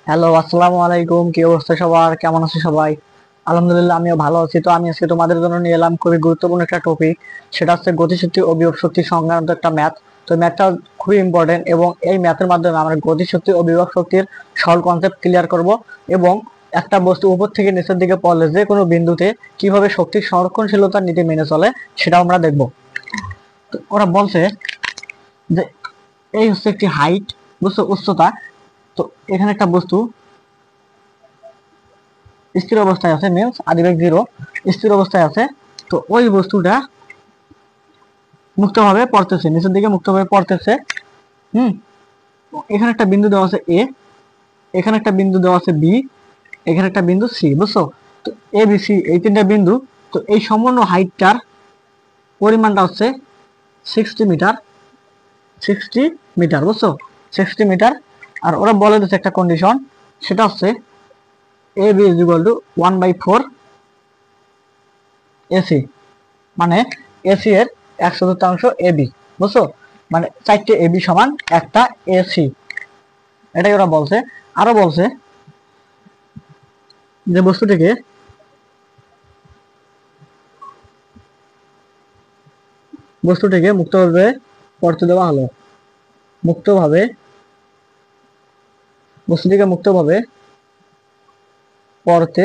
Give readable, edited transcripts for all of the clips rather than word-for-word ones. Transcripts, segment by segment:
Hello, আসসালামু আলাইকুম। কি অবস্থা সবার? কেমন আছে সবাই? আলহামদুলিল্লাহ, আমিও ভালো আছি। তো আমি আজকে তোমাদের জন্য নিয়ে এলাম খুবই গুরুত্বপূর্ণ একটা টপিক। সেটা হচ্ছে গতিশক্তি ও বিভব শক্তি সংক্রান্ত একটা ম্যাথ। তো ম্যাথটা খুবই ইম্পর্টেন্ট এবং এই ম্যাথের মাধ্যমে আমরা গতিশক্তি ও বিভব শক্তির সরল কনসেপ্ট ক্লিয়ার করব এবং একটা বস্তু উপর থেকে নিচের দিকে পড়লে যে কোনো বিন্দুতে কিভাবে শক্তির সংরক্ষণশীলতার নীতি মেনে চলে সেটাও আমরা দেখব। তো ওরা বলছে যে এই হচ্ছে একটি হাইট, বুঝছো, উচ্চতা। তো এখানে একটা বস্তু স্থির অবস্থায় আছে, মিনস আদিবেগ জিরো, স্থির অবস্থায় আছে। তো ওই বস্তুটা মুক্তভাবে পড়তেছে, নিচের দিকে মুক্তভাবে পড়তেছে। হুম এখানে একটা বিন্দু দেওয়া আছে এ, এখানে একটা বিন্দু দেওয়া আছে বি, এখানে একটা বিন্দু সি, বুঝছো? তো এ বি সি এই তিনটা বিন্দু। তো এই সম্পূর্ণ হাইটটার পরিমাণটা হচ্ছে 60 মিটার, 60 মিটার, বুঝছো? 60 মিটার। আর ওরা বলে দিচ্ছে একটা কন্ডিশন, সেটা হচ্ছে A B is equal to 1/4 AC, মানে এসি এর 1/4 এবি, বুঝছো? মানে 4টে এবি সমান একটা এসি, এটাই ওরা বলছে। আরো বলছে যে বস্তুটিকে মুক্তভাবে পড়তে দেওয়া হলো, মুক্তভাবে বস্তুটিকে মুক্তভাবে পড়তে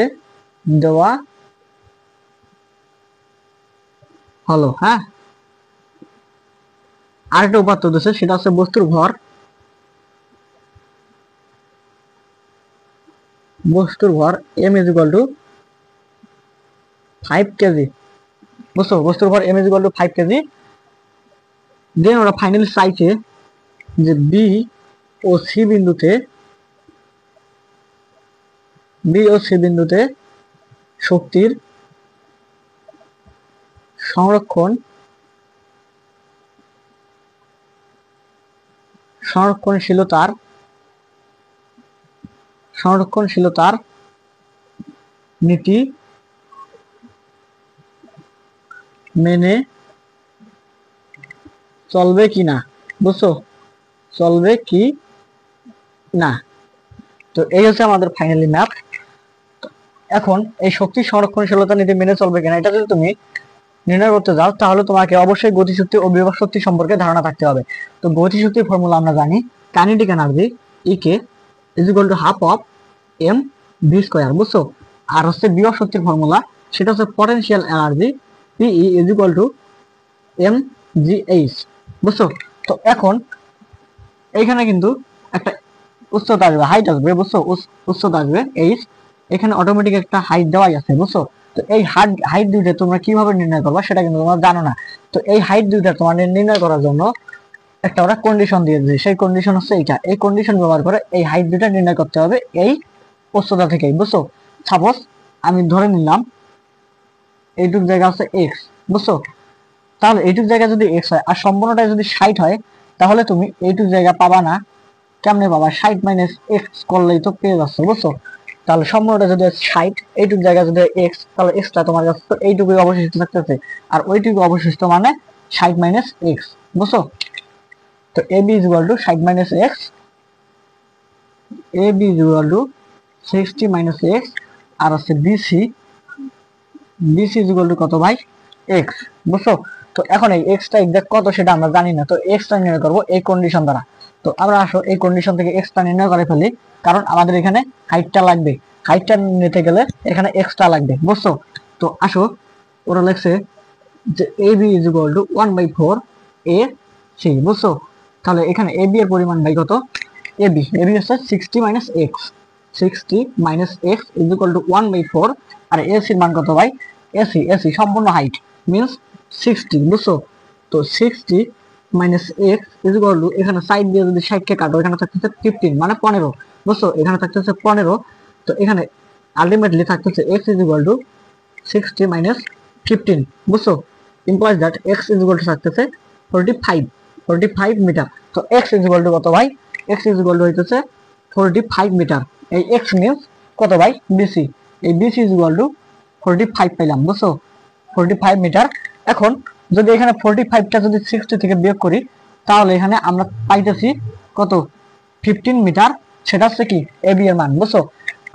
দেওয়া হলো। হ্যাঁ, আরেকটা উপাত্ত দিচ্ছে, সেটা হচ্ছে বস্তুর ভর। বস্তুর ভর M is equal to 5 KG, বুঝছো? বস্তুর ভর M is equal to 5 KG. Then ওরা ফাইনালি চাইছে যে বি ও সি বিন্দুতে শক্তির সংরক্ষণ সংরক্ষণশীলতার সংরক্ষণশীলতার নীতি মেনে চলবে কি না, বুঝছো? চলবে কি না। তো এই হচ্ছে আমাদের ফাইনালি ম্যাপ। এখন এই শক্তি সংরক্ষণশীলতা নীতি মেনে চলবে কিনা এটা যদি তুমি নির্ণয় করতে যাও, তাহলে তোমাকে অবশ্যই গতিশক্তি ও বিভব শক্তি সম্পর্কে ধারণা থাকতে হবে। তো গতিশক্তির ফর্মুলা আমরা জানি, kinetic energy EK is equal to half of M V square, বুঝছো? আর হচ্ছে বিভব শক্তির ফর্মুলা, সেটা হচ্ছে potential energy PE is equal to M G H, বুঝছো? তো এখন এইখানে কিন্তু একটা উচ্চতা আসবে, হাইট আসবে, বুঝছো? উচ্চতা আসবে এইচ, এখানে অটোমেটিক একটা হাইট দেওয়াই আছে, বুঝছো? তো এই হাইট দুইটা তোমরা কিভাবে নির্ণয় করবা সেটা কিন্তু তোমরা জানো না। তো এই হাইট দুইটা তোমাদের নির্ণয় করার জন্য একটা ওরা কন্ডিশন দিয়ে দিয়েছে। সেই কন্ডিশন হচ্ছে এইটা, এই কন্ডিশন ব্যবহার করে এই হাইট দুইটা নির্ণয় করতে হবে এই উচ্চতা থেকেই, বুঝছো? সাপোজ আমি ধরে নিলাম এইটুক জায়গা হচ্ছে এক্স, বুঝছো? তাহলে এইটুক জায়গা যদি এক্স হয় আর সম্পূর্ণটা যদি 60 হয়, তাহলে তুমি এইটুক জায়গা পাবা না। কেমনে পাবা? 60 মাইনাস এক্স করলেই তো পেয়ে যাচ্ছে, বুঝছো? তাহলে সম্পূর্ণটা যদি 60, এইটুক জায়গা যদি এক্স, তাহলে এক্সটা তোমার কাছে তো এইটুকুই অবশিষ্ট থাকতেছে, আর ওইটুকু অবশিষ্ট মানে 60 মাইনাস এক্স, বুঝছো? তো A B is equal to 60 minus X, A B is equal to 60 minus X. আর হচ্ছে BC, BC is equal to কত ভাই? এক্স, বুঝছো? তো এখন এই এক্সটা এক্সাক্ট কত সেটা আমরা জানি না, তো এক্সটা নির্ণয় করবো এই কন্ডিশন দ্বারা। তো আমরা আসো এই কন্ডিশন থেকে এক্সটা নির্ণয় করে ফেলি, কারণ আমাদের এখানে হাইটটা লাগবে। হাইটটা নিতে গেলে এখানে এক্সটা লাগবে, বুঝছো? তো আসো, ওরা লেখছে যে A B is equal to 1/4 A C, বুঝছো? তাহলে এখানে এ বি এর পরিমাণ ভাই কত? এবি হচ্ছে 60 minus x, 60 minus x is equal to 1/4। আর এসির মান কত ভাই? এসি সম্পূর্ণ হাইট মিনস 60, বুঝছো? তো 60 minus x is equal two, এখানে সাইড দিয়ে যদি 60 কে কাটো, এখানে থাকতেছে 15 মানে 15, বুঝছো? এখানে থাকতেছে 15। তো এখানে আলটিমেটলি থাকতেছে x is equal to 60 minus 15, বুঝছো? Implies that x is equal two থাকতেছে 45 মিটার। তো এক্স ইজ ইকুয়াল টু কত ভাই? এক্স ইজ ইকুয়াল টু হইতেছে 45 মিটার। এই এক্স মিনস কত ভাই? বিসি। এই বিসি ইজ ইকুয়াল টু 45 পাইলাম, বুঝছো? 45 মিটার। এখন যদি এখানে 45টা যদি 60 থেকে বিয়োগ করি, তাহলে এখানে আমরা পাইতেছি কত? 15 মিটার সেটা হচ্ছে কি এবি এর মান, বুঝছো?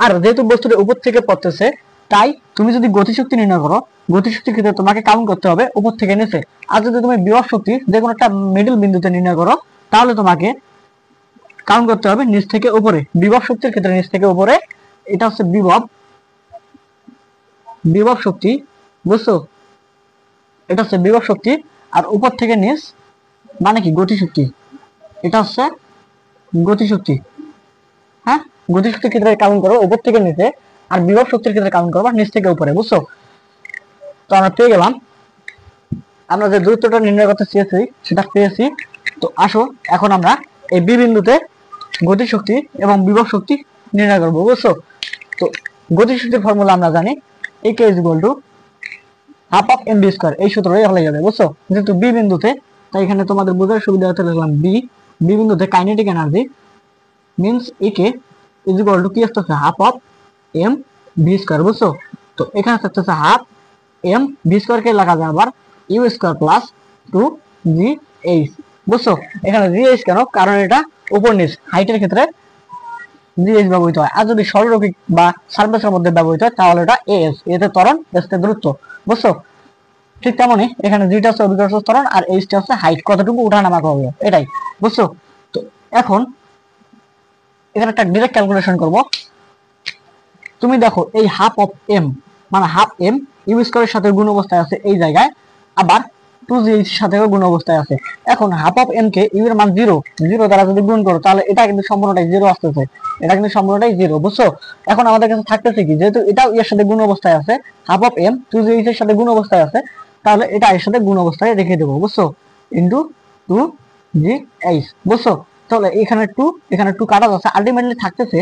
আর যেহেতু বস্তুটা উপর থেকে পড়তেছে, তাই তুমি যদি গতিশক্তি নির্ণয় করো, গতিশক্তির ক্ষেত্রে তোমাকে কাউন্ট করতে হবে উপর থেকে নিচে। আর যদি তুমি বিভব শক্তি যে কোনো একটা মিডল বিন্দুতে নির্ণয় করো, তাহলে তোমাকে কাউন্ট করতে হবে নিচ থেকে উপরে। বিভব শক্তির ক্ষেত্রে নিচ থেকে উপরে, এটা হচ্ছে বিভব বিভব শক্তি, বুঝছো? এটা হচ্ছে বিভব শক্তি। আর উপর থেকে নিচ মানে কি গতিশক্তি, এটা হচ্ছে গতিশক্তি। হ্যাঁ, গতিশক্তির ক্ষেত্রে কাউন্ট করো উপর থেকে নিচে, আর বিভব শক্তির ক্ষেত্রে কাউন্ট করবা নিচ থেকে উপরে, বুঝছো? তো আমরা পেয়ে গেলাম, আমরা যে দূরত্বটা নির্ণয় করতে চেয়েছি সেটা পেয়েছি। তো আসো এখন আমরা এই বি বিন্দুতে গতিশক্তি এবং বিভব শক্তি নির্ণয় করবো, বুঝছো? তো গতিশক্তির ফর্মুলা আমরা জানি, AK = half of M V square, এই সূত্রটাই হয়ে যাবে, বুঝছো? যেহেতু বি বিন্দুতে, তাই এখানে তোমাদের বোঝার সুবিধার্থে লিখলাম বি বিন্দুতে কাইনেটিক এনার্জি মিন্স AK = কি আসতেছে half of M V square, বুঝছো? তো এখানে থাকতেছে হাফ এম ভি স্কয়ার কে লেখা যায় আবার ইউ স্কয়ার প্লাস 2GH, বুঝছো? এখানে GH কেন? কারণ এটা উপর নিচ হাইটের ক্ষেত্রে GH ব্যবহৃত হয়। আর যদি সরলরৈখিক বা সারফেসের মধ্যে ব্যবহৃত হয় তাহলে এটা AS, এতে ত্বরণ, S তে দূরত্ব, বুঝছো? ঠিক তেমনই এখানে Gটা হচ্ছে অভিকর্ষ ত্বরণ আর Hটা হচ্ছে হাইট, কতটুকু উঠানামা করবে এটাই, বুঝছো? তো এখন এখানে একটা ডাইরেক্ট ক্যালকুলেশন করব। তুমি দেখো এই হাফ অফ এম মানে হাফ এম ইউ স্কয়ারের সাথে গুণ অবস্থায় আছে এই জায়গায়, আবার 2GH এর সাথেও গুণ অবস্থায় আছে। এখন হাফ অফ এম কে ইউ এর মান 0 দ্বারা যদি গুণ করো তাহলে এটা কিন্তু সম্পূর্ণটাই 0 আসতেছে, এটা কিন্তু সম্পূর্ণটাই 0, বুঝছো? এখন আমাদের কাছে থাকতেছে কি, যেহেতু এটাও এর সাথে গুণ অবস্থায় আছে, হাফ অফ এম 2GH এর সাথে গুণ অবস্থায় আছে, তাহলে এটা এর সাথে গুণ অবস্থায় রেখে দেবো, বুঝছো? ইনটু 2GH, বুঝছো? তাহলে এখানে 2 কাটা যাচ্ছে, আলটিমেটলি থাকতেছে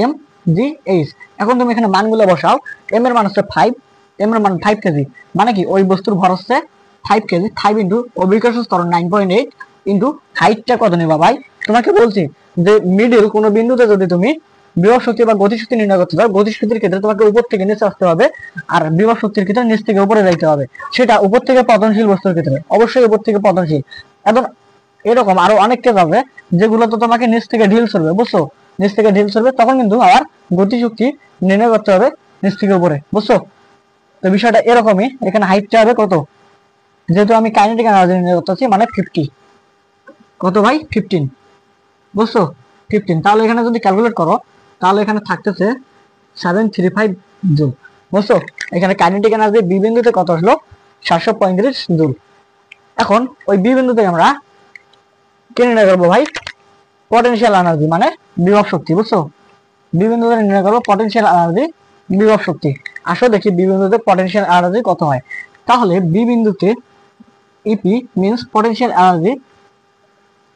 mgh। এখন তুমি এখানে মানগুলো বসাও। m এর মান হচ্ছে 5, m এর মান 5 কেজি, মানে কি ওই বস্তুর ভর হচ্ছে 5 কেজি। 5 ইনটু অভিকর্ষ ত্বরণ 9.8 ইনটু হাইটটা কত নেবা ভাই? তোমাকে বলছি যে মিডল কোন বিন্দুতে যদি তুমি বিভব শক্তি বা গতিশক্তি নির্ণয় করতে চাও, গতিশক্তির ক্ষেত্রে তোমাকে উপর থেকে নিচে আসতে হবে, আর বিভব শক্তির ক্ষেত্রে নিচ থেকে উপরে যাইতে হবে। সেটা উপর থেকে পতনশীল বস্তুর ক্ষেত্রে অবশ্যই উপর থেকে পতনশীল। এখন এরকম আরো অনেক কেস আছে যেগুলো তো তোমাকে নিচ থেকে ঢিল ছড়বে, বুঝছো? নিচ থেকে ঢিল ছড়বে, তখন কিন্তু আবার গতিশক্তি নির্ণয় করতে হবে নিচ থেকে উপরে, বুঝছো? তো বিষয়টা এরকমই। এখানে হাইটটা হবে কত, যেহেতু আমি কাইনেটিক এনার্জি নির্ণয় করতেছি মানে 50, কত ভাই 15, বুঝছো? 15। তাহলে এখানে যদি ক্যালকুলেট করো তাহলে এখানে থাকতেছে 735 জুল, বুঝছো? এখানে কাইনেটিক এনার্জি বি বিন্দুতে কত আসলো, 735 জুল। এখন ওই বি বিন্দুতে আমরা কে নির্ণয় করবো ভাই? পটেনশিয়াল এনার্জি মানে বিভব শক্তি, বুঝছো? বি বিন্দুতে নির্ণয় করবো পটেনশিয়াল এনার্জি, বিভব শক্তি। আসো দেখি বি বিন্দুতে পটেনশিয়াল এনার্জি কত হয়। তাহলে বি বিন্দুতে ইপি মিন্স পটেনশিয়াল এনার্জি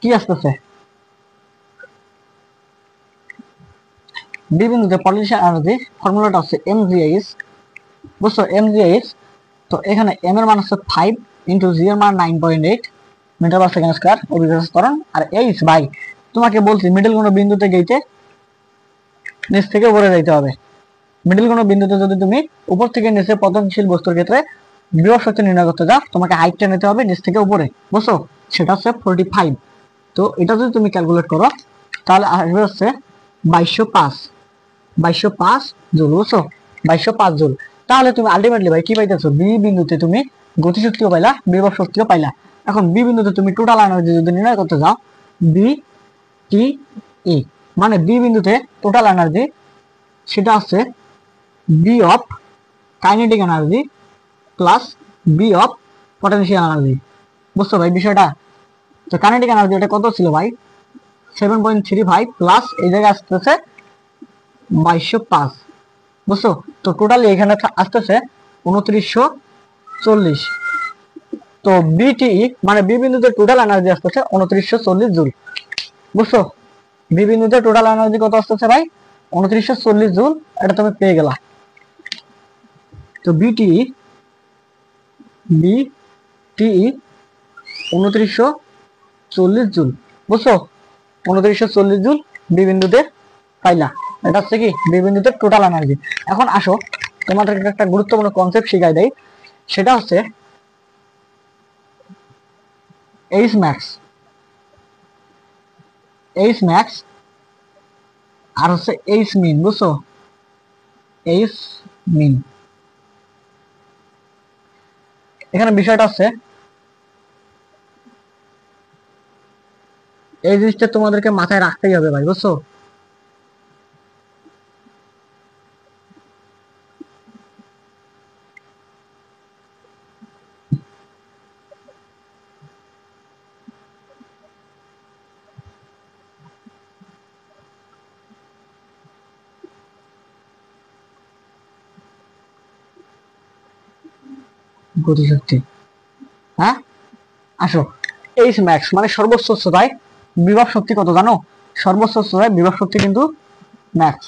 কি আসতেছে, বি বিন্দুতে পটেনশিয়াল এনার্জি ফর্মুলাটা হচ্ছে mgh, বুঝছো? mgh। তো এখানে m এর মান হচ্ছে 5 ইনটু g এর মান 9.8 মিটার পার সেকেন্ড স্কয়ার অভিকর্ষ ত্বরণ, আর h বাই তোমাকে বলছি মিডল কোন বিন্দুতে গেইতে নিচ থেকে উপরে যাইতে হবে। মিডল কোন বিন্দুতে যদি তুমি উপর থেকে নিচে পতনশীল বস্তুর ক্ষেত্রে বিভব শক্তি নির্ণয় করতে যাও, তোমাকে হাইটটা নিতে হবে নিচ থেকে উপরে, বুঝছো? সেটা হচ্ছে 45। তো এটা যদি তুমি ক্যালকুলেট করো তাহলে আসবে হচ্ছে 2205 জুল, বুঝছো? 2205 জুল। তাহলে তুমি আলটিমেটলি ভাই কি পাইতেছো, বি বিন্দুতে তুমি গতিশক্তিও পাইলা, বিভব শক্তিও পাইলা। এখন বি বিন্দুতে তুমি টোটাল এনার্জি যদি নির্ণয় করতে যাও, বি টি ই মানে বি বিন্দুতে টোটাল এনার্জি সেটা হচ্ছে B of kinetic energy plus B of potential energy, বুঝছো ভাই বিষয়টা? তো কাইনেটিক এনার্জি এটা কত ছিল ভাই, 7.35 প্লাস এই জায়গায় আসতেছে 2205, বুঝছো? তো টোটালি এখানে আসতেছে 2940। তো বিটিই মানে বি বিন্দুতে টোটাল এনার্জি আসতেছে 2940 জুল, বুঝছো? বি বিন্দুতে টোটাল এনার্জি কত আসতেছে ভাই, 2940 জুল। এটা তুমি পেয়ে গেলা। তো বিটিই 2940 জুল, বুঝছো? 2940 জুল বি বিন্দুতে পাইলা। এটা হচ্ছে কি বি বিন্দুতে টোটাল এনার্জি। এখন আসো তোমাদেরকে একটা গুরুত্বপূর্ণ কনসেপ্ট শিখাই দেই, সেটা হচ্ছে এইচ ম্যাক্স। এইচ ম্যাক্স আর হচ্ছে এইচ মিন, বুঝছো? এইচ মিন। এখানে বিষয়টা হচ্ছে এই জিনিসটা তোমাদেরকে মাথায় রাখতেই হবে ভাই, বুঝছো? গতিশক্তি, হ্যাঁ আসো, এইচ ম্যাক্স মানে সর্বোচ্চ উচ্চতায় বিভব শক্তি কত জানো? সর্বোচ্চ উচ্চতায় বিভব শক্তি কিন্তু ম্যাক্স।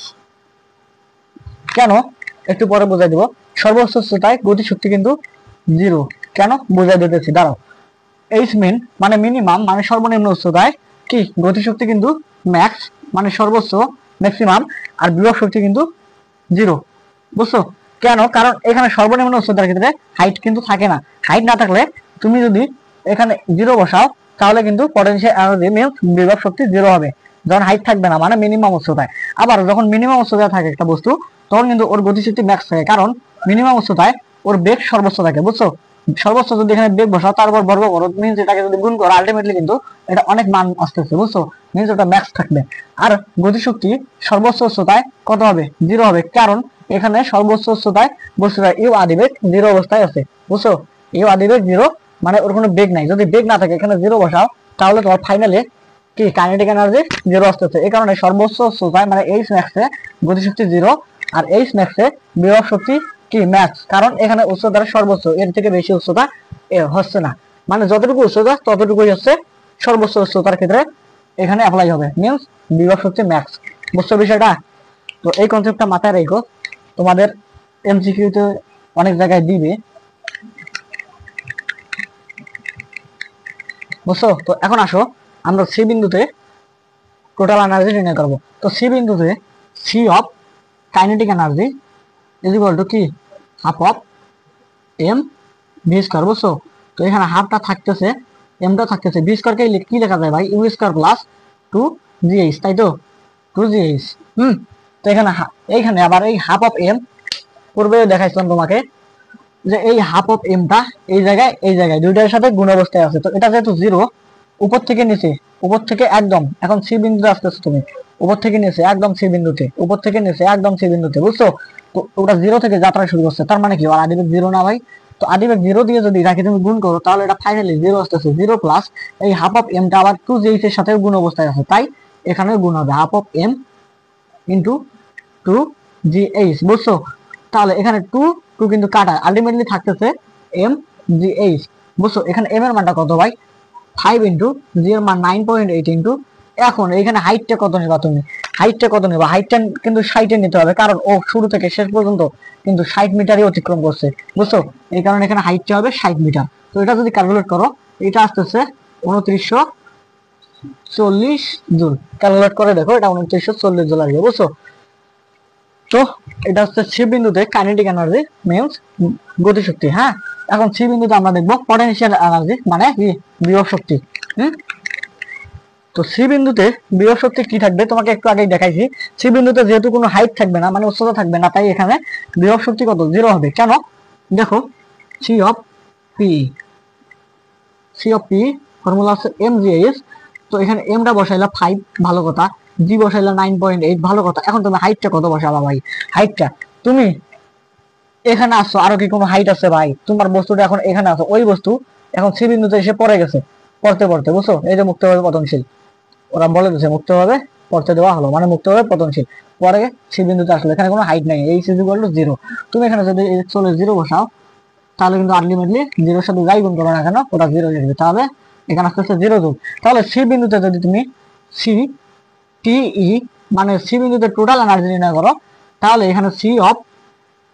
কেন একটু পরে বোঝাই দেবো। সর্বোচ্চ উচ্চতায় গতিশক্তি কিন্তু জিরো। কেন বোঝাই দিতেছি, দাঁড়াও। এইচ মিন মানে মিনিমাম মানে সর্বনিম্ন উচ্চতায় কি গতিশক্তি কিন্তু ম্যাক্স মানে সর্বোচ্চ ম্যাক্সিমাম, আর বিভব শক্তি কিন্তু জিরো, বুঝছো? কেন? কারণ এখানে সর্বনিম্ন উচ্চতার ক্ষেত্রে হাইট কিন্তু থাকে না। হাইট না থাকলে তুমি যদি এখানে জিরো বসাও তাহলে কিন্তু পটেনশিয়াল এনার্জি মিনস বিভব শক্তি জিরো হবে, যখন হাইট থাকবে না মানে মিনিমাম উচ্চতায়। আবার যখন মিনিমাম উচ্চতায় থাকে একটা বস্তু তখন কিন্তু ওর গতিশক্তি ম্যাক্স থাকে, কারণ মিনিমাম উচ্চতায় ওর বেগ সর্বোচ্চ থাকে, বুঝছো? সর্বোচ্চ যদি এখানে বেগ বসাও তারপর বর্গ করো মিনস এটাকে যদি গুণ করো আলটিমেটলি কিন্তু এটা অনেক মান আসতেছে, বুঝছো? মিনস ওটা ম্যাক্স থাকবে। আর গতিশক্তি সর্বোচ্চ উচ্চতায় কত হবে? জিরো হবে, কারণ এখানে সর্বোচ্চ উচ্চতায় বস্তুটা ইউ আদিবেগ জিরো অবস্থায় আছে, বুঝছো? ইউ আদিবেগ জিরো মানে ওর কোনো বেগ নাই। যদি বেগ না থাকে এখানে জিরো বসাও তাহলে তোমার ফাইনালে কি কাইনেটিক এনার্জি জিরো আসতেছে। এই কারণে সর্বোচ্চ উচ্চতায় মানে এইচ ম্যাক্সে গতিশক্তি জিরো, আর এইচ ম্যাক্সে বিভব শক্তি কি ম্যাক্স, কারণ এখানে উচ্চতার সর্বোচ্চ, এর থেকে বেশি উচ্চতা হচ্ছে না। মানে যতটুকু উচ্চতা ততটুকুই হচ্ছে সর্বোচ্চ উচ্চতার ক্ষেত্রে এখানে অ্যাপ্লাই হবে, মিনস বিভব শক্তি ম্যাক্স। বুঝছো বিষয়টা? তো এই কনসেপ্টটা মাথায় রেখো, তোমাদের এমসিকিউতে অনেক জায়গায় দিবে, বুঝছো? তো এখন আসো আমরা সি বিন্দুতে টোটাল এনার্জি নির্ণয় করবো। তো সি বিন্দুতে C of kinetic energy is equal to কি half of M V square, বুঝছো? তো এখানে হাফটা থাকতেছে, এমটা থাকতেছে, ভি স্কয়ারকে কি লেখা যায় ভাই? U square plus two GH, তাই তো? Two GH. তো এখানে এইখানে আবার এই হাফ অফ এম পূর্বে দেখাইছিলাম তোমাকে যে এই হাফ অফ এমটা এই জায়গায় দুইটার সাথে গুণ অবস্থায় আছে। তো এটা যেহেতু জিরো, উপর থেকে নিচে, উপর থেকে একদম এখন সি বিন্দুতে আসতেছো তুমি, উপর থেকে নিচে একদম সি বিন্দুতে, উপর থেকে নিচে একদম সি বিন্দুতে, বুঝছো? তো ওটা জিরো থেকে যাত্রা শুরু করছে, তার মানে কি আর আদিবেগ জিরো না ভাই? তো আদিবেগ জিরো দিয়ে যদি এটাকে তুমি গুণ করো তাহলে এটা ফাইনালি জিরো আসতেছে, জিরো প্লাস এই হাফ অফ এমটা আবার টু জিএইচ এর সাথে গুণ অবস্থায় আছে, তাই এখানে গুণ হবে half of M into two GH, বুঝছো? তাহলে এখানে টু টু কিন্তু কাটা, আলটিমেটলি থাকতেছে এম জি এইচ, বুঝছো? এখানে এম এর মানটা কত ভাই? 5 ইন্টু জি এর মান 9.8 ইন্টু, এখন এখানে হাইটটা কত নিবা তুমি? হাইটটা কত নিবা? হাইটটা কিন্তু 60 নিতে হবে, কারণ ও শুরু থেকে শেষ পর্যন্ত কিন্তু 60 মিটারই অতিক্রম করছে, বুঝছো? এই কারণে এখানে হাইটটা হবে 60 মিটার। তো এটা যদি ক্যালকুলেট করো এটা আসতেছে 2940 জুল। ক্যালকুলেট করে দেখো এটা 2940 জুল আসবে, বুঝছো? তো এটা হচ্ছে সি বিন্দুতে কাইনেটিক এনার্জি মিনস গতিশক্তি। হ্যাঁ, এখন সি বিন্দুতে আমরা দেখবো পটেনশিয়াল এনার্জি মানে কি বিভব শক্তি। তো সি বিন্দুতে বিভব শক্তি কি থাকবে তোমাকে একটু আগেই দেখাইছি। সি বিন্দুতে যেহেতু কোনো হাইট থাকবে না মানে উচ্চতা থাকবে না, তাই এখানে বিভব শক্তি কত? জিরো হবে। কেন? দেখো C of P, C of P formula হচ্ছে এম জি এস। তো এখানে এমটা বসাইলা 5, ভালো কথা। জি বসাইলা 9.8, ভালো কথা। এখন তুমি হাইটটা কত বসাবা ভাই? হাইটটা তুমি এখানে আসছো, আরো কি কোনো হাইট আছে ভাই? তোমার বস্তুটা এখন এখানে আছে, ওই বস্তু এখন সি বিন্দুতে এসে পড়ে গেছে, পড়তে পড়তে, বুঝছো? এই যে মুক্তভাবে পতনশীল, ওরা বলে দিচ্ছে মুক্তভাবে পড়তে দেওয়া হলো মানে মুক্তভাবে পতনশীল, পরে সি বিন্দুতে আসলে এখানে কোনো হাইট নেই, এই ইজ ইকুয়াল টু জিরো। তুমি এখানে যদি চলে জিরো বসাও তাহলে কিন্তু আলটিমেটলি জিরোর সাথে যাই গুণ করো না কেন ওটা জিরো আসবে, তাহলে এখানে আসতেছে জিরো জুল। তাহলে সি বিন্দুতে যদি তুমি সি টি ই মানে সি বিন্দুতে টোটাল এনার্জি নির্ণয় করো তাহলে এখানে সি অফ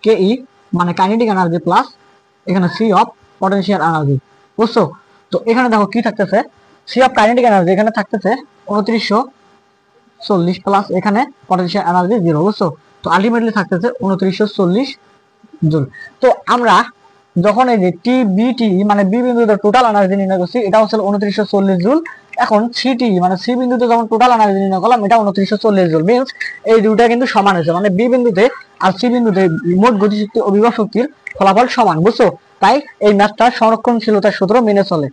কে ই মানে কাইনেটিক এনার্জি প্লাস এখানে সি অফ পটেনশিয়াল এনার্জি, বুঝছো? তো এখানে দেখো কি থাকতেছে, সি অফ কাইনেটিক এনার্জি এখানে থাকতেছে 2940 প্লাস এখানে পটেনশিয়াল এনার্জি জিরো, বুঝছো? তো আলটিমেটলি থাকতেছে 2940 জুল। তো আমরা যখন এই যে টি বি টি মানে বি বিন্দুতে টোটাল এনার্জি নির্ণয় করছি এটা হচ্ছে 2940 জুল, এখন সিটি মানে সি বিন্দুতে যখন টোটাল এনার্জি নির্ণয় করলাম, এটা 2940 জুল, মিন্স এই দুইটা কিন্তু সমান হয়েছে, মানে বি বিন্দুতে আর সি বিন্দুতে মোট গতিশক্তি ও বিভব শক্তির ফলাফল সমান, বুঝছো? তাই এই ম্যাথটা সংরক্ষণশীলতার সূত্র মেনে চলে।